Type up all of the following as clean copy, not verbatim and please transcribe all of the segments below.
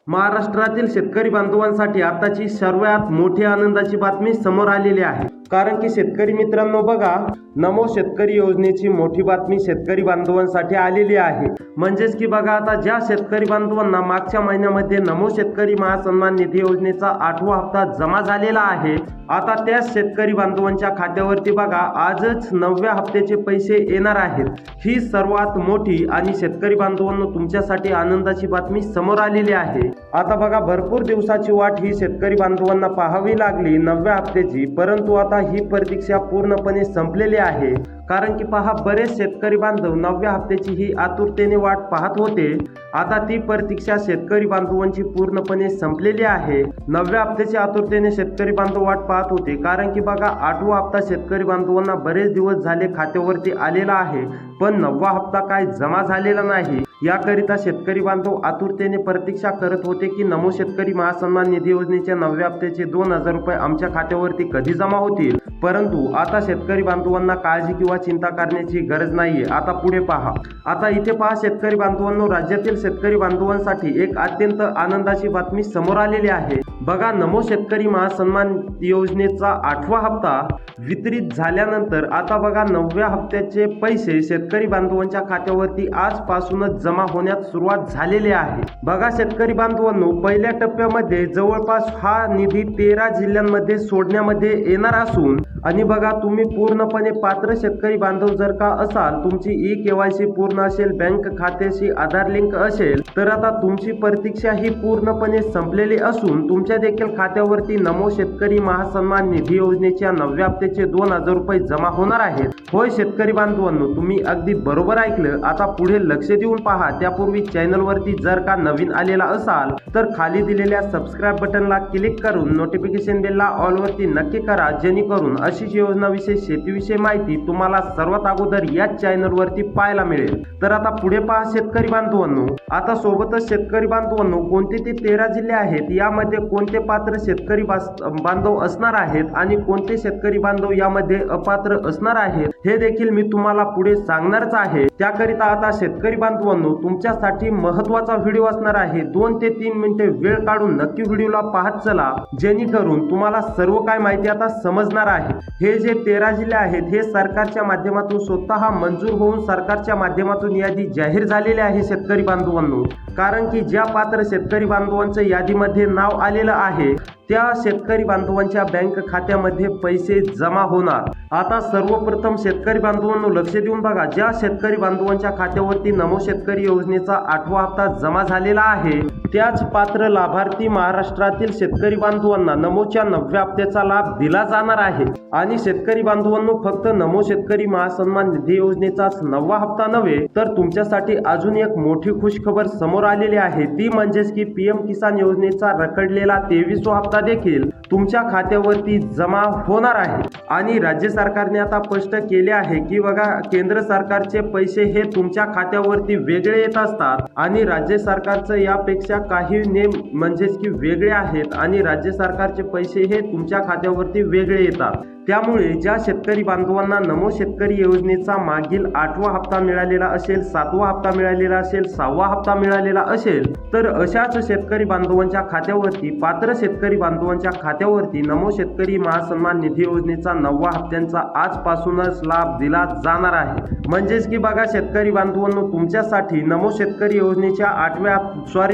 महाराष्ट्रातील शेतकरी बांधवांसाठी आताची सर्वात मोठी आनंदाची बातमी समोर आलेली आहे। कारण की शेतकरी मित्रांनो बघा, नमो शेतकरी योजनेची मोठी बातमी शेतकरी बांधवांसाठी आलेली आहे। म्हणजेच की बघा, आता ज्या शेतकरी बांधवांना मागच्या महिन्यामध्ये नमो शेतकरी महासन्मान निधी योजनेचा 8वा हप्ता जमा झालेला आहे, आता त्या शेतकरी बांधवांच्या खात्यावरती बघा आजच 9व्या हप्त्याचे पैसे येणार आहेत। ही सर्वात मोठी आणि शेतकरी बांधवांनो तुमच्यासाठी आनंदाची बातमी समोर आलेली आहे। आता बघा, भरपूर दिवसाची वाट ही शेतकरी बांधवांना पाहावी लागली 9व्या हप्त्याची, परंतु आता ही प्रतीक्षा पूर्णपणे संपलेली आहे। कारण की पहा, बरेच शेतकरी बांधव 9व्या हप्त्याची ही आतुरतेने वाट पाहत होते। आता ती प्रतीक्षा शेतकरी बांधवांची पूर्णपणे संपलेली आहे। 9व्या हप्त्याची आतुरतेने शेतकरी बांधव वाट पाहत होते, कारण की बघा 8वा हप्ता शेतकरी बांधवांना बरेच दिवस झाले खात्यावरती आलेला आहे, पण 9वा हप्ता काय जमा झालेला नाही। याकरिता शेतकरी बांधव आतुरतेने प्रतीक्षा करत होते की नमो शेतकरी महासन्मान निधी योजनेच्या 9व्या हप्त्याचे 2000 रुपये आमच्या खात्यावरती कधी जमा होतील। परंतु आता शेतकरी बांधवांना काळजी किंवा चिंता करण्याची गरज नाहीये। आता पुढे पहा, आता इथे पहा शेतकरी बांधवांनो, राज्यातील शेतकरी बांधवांसाठी एक अत्यंत आनंदाची बातमी समोर आलेली आहे। बघा, नमो शेतकरी महासन्मान योजनेचा 8वा हप्ता वितरित झाल्यानंतर आता बघा 9व्या हप्त्याचे पैसे शेतकरी बांधवांच्या खात्यावरती आजपासूनच जमा होण्यास सुरुवात झालेली आहे। बघा शेतकरी बांधवांनो, पहिल्या टप्प्यामध्ये जवळपास हा निधी 13 जिल्ह्यांमध्ये सोडण्यामध्ये येणार असून आणि बघा, तुम्ही पूर्णपणे पात्र शेतकरी बांधव जर का असाल, तुमची ई-केवायसी पूर्ण असेल, बँक खात्याशी आधार लिंक असेल, तर आता तुमची प्रतीक्षा ही पूर्णपणे संपलेली असून तुमच्या देखील खात्यावरती नमो शेतकरी महासन्मान निधी योजनेच्या 9व्या हप्त्याचे 2000 रुपये जमा होणार आहेत। होय शेतकरी बांधवांनो, तुम्ही अगदी बरोबर ऐकलं। आता पुढे लक्ष देऊन पहा। त्यापूर्वी चॅनलवरती जर का नवीन आलेला असाल तर खाली दिलेल्या सबस्क्राईब बटनला क्लिक करून नोटिफिकेशन बेलला ऑल वरती नक्की करा, जेणेकरून अशीच योजनाविषयी शेतीविषयी माहिती तुम्हाला सर्वात अगोदर याच चॅनलवरती पाहायला मिळेल। तर आता पुढे पहा शेतकरी बांधवांनो, आता सोबतच शेतकरी बांधवांनो, कोणते ते 13 जिल्हे आहेत, यामध्ये कोणते पात्र शेतकरी बांधव असणार आहेत आणि कोणते शेतकरी बांधव यामध्ये अपात्र असणार आहेत, हे देखील मी तुम्हाला पुढे सांगणारच आहे। त्याकरिता आता शेतकरी बांधवांनो, तुमच्यासाठी महत्त्वाचा व्हिडिओ असणार आहे। 2 ते 3 मिनिटे वेळ काढून नक्की व्हिडिओला पाहत चला, जेणेकरून तुम्हाला सर्व काय माहिती आता समजणार आहे। हे जे 13 जिल्हे आहेत, हे सरकारच्या माध्यमातून स्वतः मंजूर होऊन सरकारच्या माध्यमातून यादी जाहीर झालेली आहे शेतकरी बांधवांनो। कारण की ज्या पात्र शेतकरी बांधवांचं यादीमध्ये नाव आलेलं आहे, त्या शेतकरी बांधवांच्या बँक खात्यामध्ये पैसे जमा होणार। आता सर्वप्रथम शेतकरी बांधवांनो लक्ष देऊन बघा, ज्या शेतकरी बांधवांच्या खात्यावरती नमो शेतकरी योजनेचा 8वा हप्ता जमा झालेला आहे, त्याच पात्र लाभार्थी महाराष्ट्रातील शेतकरी बांधवांना नमोच्या 9व्या हप्त्याचा लाभ दिला जाणार आहे। आणि शेतकरी बांधवांनो, फक्त नमो शेतकरी महासन्मान निधी योजनेचाच 9वा हप्ता नव्हे, तर तुमच्यासाठी अजून एक मोठी खुशखबर समोर आलेली आहे। ती म्हणजेच की पीएम किसान योजनेचा रखडलेला 23वा हप्ता देखील तुमच्या खात्यावरती जमा होणार आहे। आणि राज्य सरकारने आता स्पष्ट केले आहे की बघा, केंद्र सरकारचे पैसे हे तुमच्या खात्यावरती वेगळे येत असतात आणि राज्य सरकारचं यापेक्षा काही नेम म्हणजेच की वेगळे आहेत आणि राज्य सरकारचे पैसे हे तुमच्या खात्यावरती वेगळे येतात। त्यामुळे ज्या शेतकरी बांधवांना नमो शेतकरी योजनेचा मागील 8वा हप्ता मिळालेला असेल, 7वा हप्ता मिळालेला असेल, 6वा हप्ता मिळालेला असेल, तर अशाच शेतकरी बांधवांच्या खात्यावरती, पात्र शेतकरी बांधवांच्या खात्यावरती नमो शेतकरी महासन्मान निधी योजनेचा 9वा हप्त्यांचा आजपासूनच लाभ दिला जाणार आहे। म्हणजेच की बघा शेतकरी बांधवांनो, तुमच्यासाठी नमो शेतकरी योजनेच्या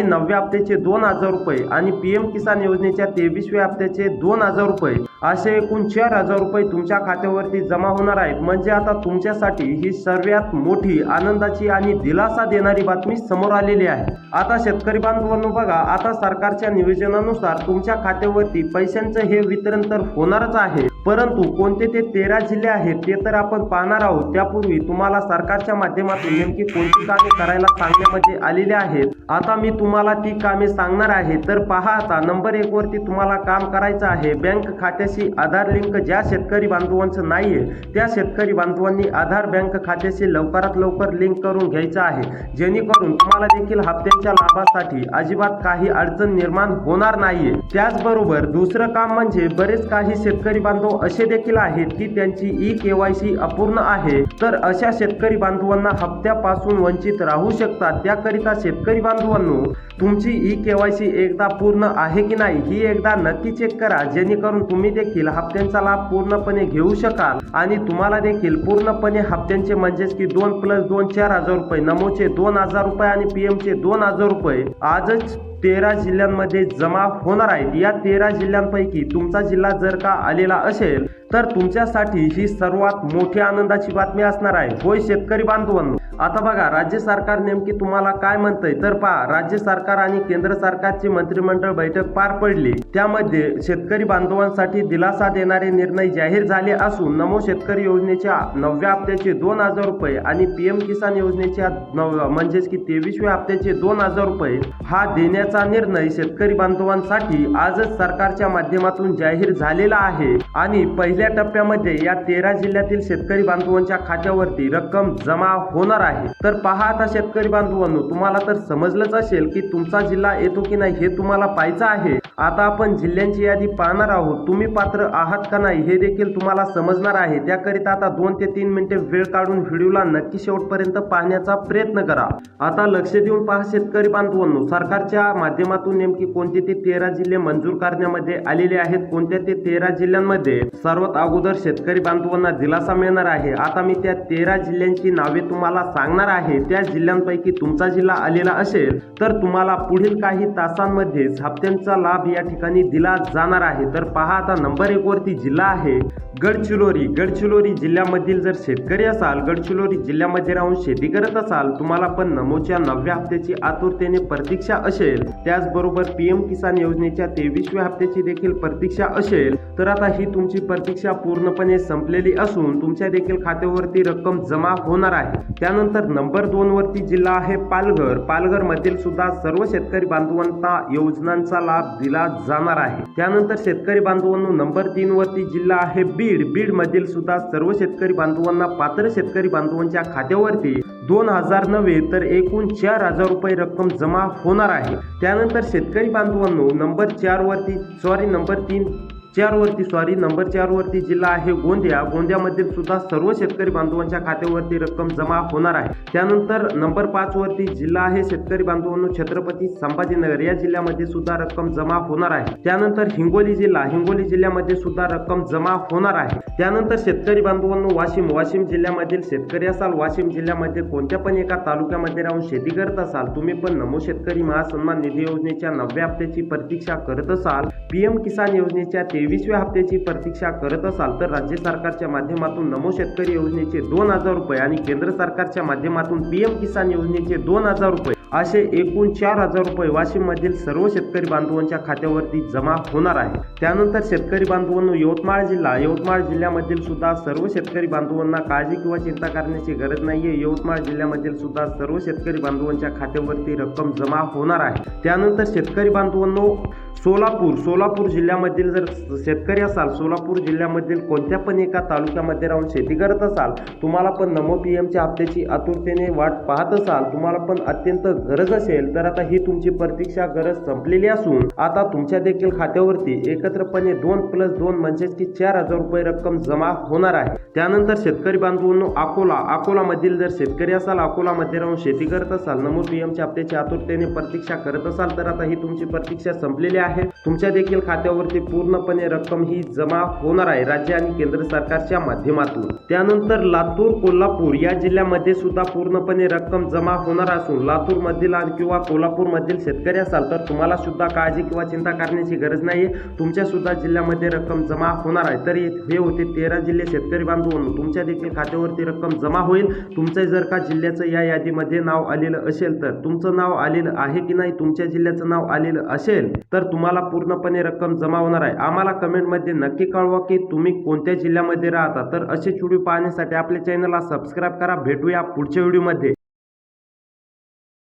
9व्या हप्त्याचे 2000 रुपये आणि पीएम किसान योजनेच्या 23व्या हप्त्याचे 2000 रुपये असे एकूण 4000 रुपये तुमच्या खात्यावरती जमा होणार आहेत। म्हणजे आता तुमच्यासाठी ही सर्वात मोठी आनंदाची आणि दिलासा देणारी बातमी समोर आलेली आहे। आता शेतकरी बांधवांनो बघा, आता सरकारच्या नियोजनानुसार तुमच्या खात्यावरती पैशांचं हे वितरण तर होणारच आहे, परंतु कोणते ते 13 जिल्हे आहेत ते तर आपण पाहणार आहोत। त्यापूर्वी तुम्हाला सरकारच्या माध्यमातून नेमकी कोणती कामे करायला सांगण्यामध्ये आलेली आहेत, आता मी तुम्हाला ती कामे सांगणार आहे। तर पहा, आता नंबर 1 वरती तुम्हाला काम करायचं आहे, बँक खात्याशी आधार लिंक ज्या शेतकरी बांधवांचं नाहीये, त्या शेतकरी बांधवांनी आधार बँक खात्याशी लवकरात लवकर लिंक करून घ्यायचं आहे, जेणेकरून तुम्हाला देखील हप्त्यांच्या लाभासाठी अजिबात काही अडचण निर्माण होणार नाहीये। त्याचबरोबर दुसरं काम म्हणजे बरेच काही शेतकरी बांधव असे देखील आहेत की त्यांची ई-केवायसी अपूर्ण आहे, तर अशा शेतकरी बांधवांना हप्त्यापासून वंचित राहू शकतात। त्याकरिता शेतकरी बांधवांनो, तुमची ई-KYC एकदा पूर्ण आहे की नाही ही एकदा नक्की चेक करा, जेणेकरून तुम्ही देखील हप्त्यांचा लाभ पूर्णपणे घेऊ शकाल आणि तुम्हाला देखील पूर्णपणे हप्त्यांचे म्हणजेच की 2+2 4,000 रुपये, नमोचे 2,000 रुपये आणि पीएमचे 2,000 रुपये आजच 13 जिल्ह्यांमध्ये जमा होणार आहेत। या 13 जिल्ह्यांपैकी तुमचा जिल्हा जर का आलेला असेल तर तुमच्यासाठी ही सर्वात मोठी आनंदाची बातमी असणार आहे। होय शेतकरी बांधवांनो, आता बघा राज्य सरकार नेमकी तुम्हाला काय म्हणतंय तर पहा, राज्य सरकार आणि केंद्र सरकारची मंत्रिमंडळ बैठक पार पडली, त्यामध्ये शेतकरी बांधवांसाठी दिलासा देणारे निर्णय जाहीर झाले असून नमो शेतकरी योजनेच्या 9व्या हप्त्याचे 2,000 रुपये आणि पीएम किसान योजनेच्या म्हणजेच की 23व्या हप्त्याचे 2,000 रुपये हा देण्याचा निर्णय शेतकरी बांधवांसाठी आजच सरकारच्या माध्यमातून जाहीर झालेला आहे आणि पहिल्या टप्प्यामध्ये या 13 जिल्ह्यातील शेतकरी बांधवांच्या खात्यावरती रक्कम जमा होणार आहे। तर पहा आता शेतकरी बांधवांनो, तुम्हाला तर समजलंच असेल की तुमचा जिल्हा येतो की नाही हे तुम्हाला पाहायचं आहे। आता आपण जिल्ह्यांची यादी पाहणार आहोत, तुम्ही पात्र आहात का नाही हे देखील तुम्हाला समजणार आहे। त्याकरिता आता 2 ते 3 मिनिटे वेळ काढून व्हिडिओला नक्की शेवटपर्यंत पाहण्याचा प्रयत्न करा। आता लक्ष देऊन पहा शेतकरी बांधवांनो, सरकारच्या माध्यमातून नेमकी कोणते ते 13 जिल्हे मंजूर करण्यामध्ये आलेले आहेत, कोणत्या ते 13 जिल्ह्यांमध्ये सर्वात अगोदर शेतकरी बांधवांना दिलासा मिळणार आहे। आता मी त्या 13 जिल्ह्यांची नावे तुम्हाला सांगणार आहे, त्या जिल्ह्यांपैकी तुमचा जिल्हा आलेला असेल तर तुम्हाला पुढील काही तासांमध्येच हप्त्यांचा लाभ या ठिकाणी दिला जाणार आहे। तर पहा आता नंबर 1 वरती जिल्हा आहे गडचिरोली। गडचिरोली जिल्ह्यामधील जर शेतकरी असाल, गडचिरोली जिल्ह्यामध्ये राहून शेती करत असाल, तुम्हाला पण नमोच्या 9व्या हप्त्याची आतुरतेने प्रतीक्षा असेल, त्याचबरोबर पीएम किसान योजनेच्या 23व्या हप्त्याची देखील प्रतीक्षा असेल, तर आता ही तुमची प्रतीक्षा पूर्णपणे संपलेली असून तुमच्या देखील खात्यावरती रक्कम जमा होणार आहे। त्यानंतर नंबर 2 वरती जिल्हा आहे पालघर। पालघर मधील सुद्धा सर्व शेतकरी बांधवांना योजनांचा लाभ दिला जाणार आहे। त्यानंतर शेतकरी बांधवांनो नंबर 3 वरती जिल्हा आहे बीड। बीड मधील सुद्धा सर्व शेतकरी बांधवांना पात्र शेतकरी बांधवांच्या खात्यावरती 2,000 नव्हे तर एकूण 4,000 रुपये रक्कम जमा होणार आहे। त्यानंतर शेतकरी बांधवांनो नंबर 4 वरती जिल्हा आहे गोंदिया। गोंदियामधील सुद्धा सर्व शेतकरी बांधवांच्या खात्यावरती रक्कम जमा होणार आहे। त्यानंतर नंबर 5 वरती जिल्हा आहे शेतकरी बांधवांनो छत्रपती संभाजीनगर। या जिल्ह्यामध्ये सुद्धा रक्कम जमा होणार आहे। त्यानंतर हिंगोली जिल्ह्यामध्ये सुद्धा रक्कम जमा होणार आहे। त्यानंतर शेतकरी बांधवांनो वाशिम जिल्ह्यामधील शेतकरी असाल, वाशिम जिल्ह्यामध्ये कोणत्या पण एका तालुक्यामध्ये राहून शेती करत असाल, तुम्ही पण नमो शेतकरी महासन्मान निधी योजनेच्या 9व्या हप्त्याची प्रतीक्षा करत असाल, पीएम किसान योजनेच्या 23व्या हप्त्याची प्रतीक्षा करत असाल, तर राज्य सरकारच्या माध्यमातून नमो शेतकरी योजनेचे 2,000 रुपये आणि केंद्र सरकारच्या माध्यमातून पीएम किसान योजनेचे 2,000 रुपये असे एकूण 4,000 रुपये वाशिम मधील सर्व शेतकरी बांधवांच्या खात्यावरती जमा होणार आहे। त्यानंतर शेतकरी बांधवांनो यवतमाळ जिल्ह्यामधील सुद्धा सर्व शेतकरी बांधवांना काळजी किंवा चिंता करण्याची गरज नाहीये। यवतमाळ जिल्ह्यामधील सुद्धा सर्व शेतकरी बांधवांच्या खात्यावरती रक्कम जमा होणार आहे। त्यानंतर शेतकरी बांधवांनो सोलापूर जिल्ह्यामधील जर शेतकरी असाल, सोलापूर जिल्ह्यामधील कोणत्या पण एका तालुक्यामध्ये राहून शेती करत असाल, तुम्हाला पण नमो पीएमच्या हप्त्याची आतुरतेने वाट पाहत असाल, तुम्हाला पण अत्यंत गरज असेल, तर आता ही तुमची प्रतीक्षा गरज संपलेली असून आता तुमच्या देखील खात्यावरती एकत्रपणे 2+2 म्हणजेच की 4,000 रुपये रक्कम जमा होणार आहे। त्यानंतर शेतकरी बांधवांनो अकोला मधील जर शेतकरी असाल, अकोलामध्ये राहून शेती करत असाल, नमो पीएमच्या हप्त्याची आतुरतेने प्रतीक्षा करत असाल, तर आता ही तुमची प्रतीक्षा संपलेली आहे। तुमच्या देखील खात्यावरती पूर्णपणे रक्कम ही जमा होणार आहे राज्य आणि केंद्र सरकारच्या माध्यमातून। त्यानंतर लातूर कोल्हापूर या जिल्ह्यामध्ये सुद्धा पूर्णपणे रक्कम जमा होणार असून लातूर मधील किंवा कोल्हापूर मधील शेतकरी असाल तर तुम्हाला सुद्धा काळजी किंवा चिंता करण्याची गरज नाहीये, तुमच्या सुद्धा जिल्ह्यामध्ये रक्कम जमा होणार आहे। तर हे होते 13 जिल्हे शेतकरी बांधवांनो, तुमच्या देखील खात्यावरती रक्कम जमा होईल। तुमचं जर का जिल्ह्याचं या यादीमध्ये नाव आलेलं असेल तर तुमचं नाव आलेलं आहे की नाही, तुमच्या जिल्ह्याचं नाव आलेलं असेल तर तुम्हाला पूर्णपणे रक्कम जमा होणार आहे। आम्हाला कमेंटमध्ये नक्की कळवा की तुम्ही कोणत्या जिल्ह्यामध्ये राहता। तर असे व्हिडिओ पाहण्यासाठी आपल्या चॅनलला सबस्क्राईब करा। भेटूया पुढच्या व्हिडिओमध्ये।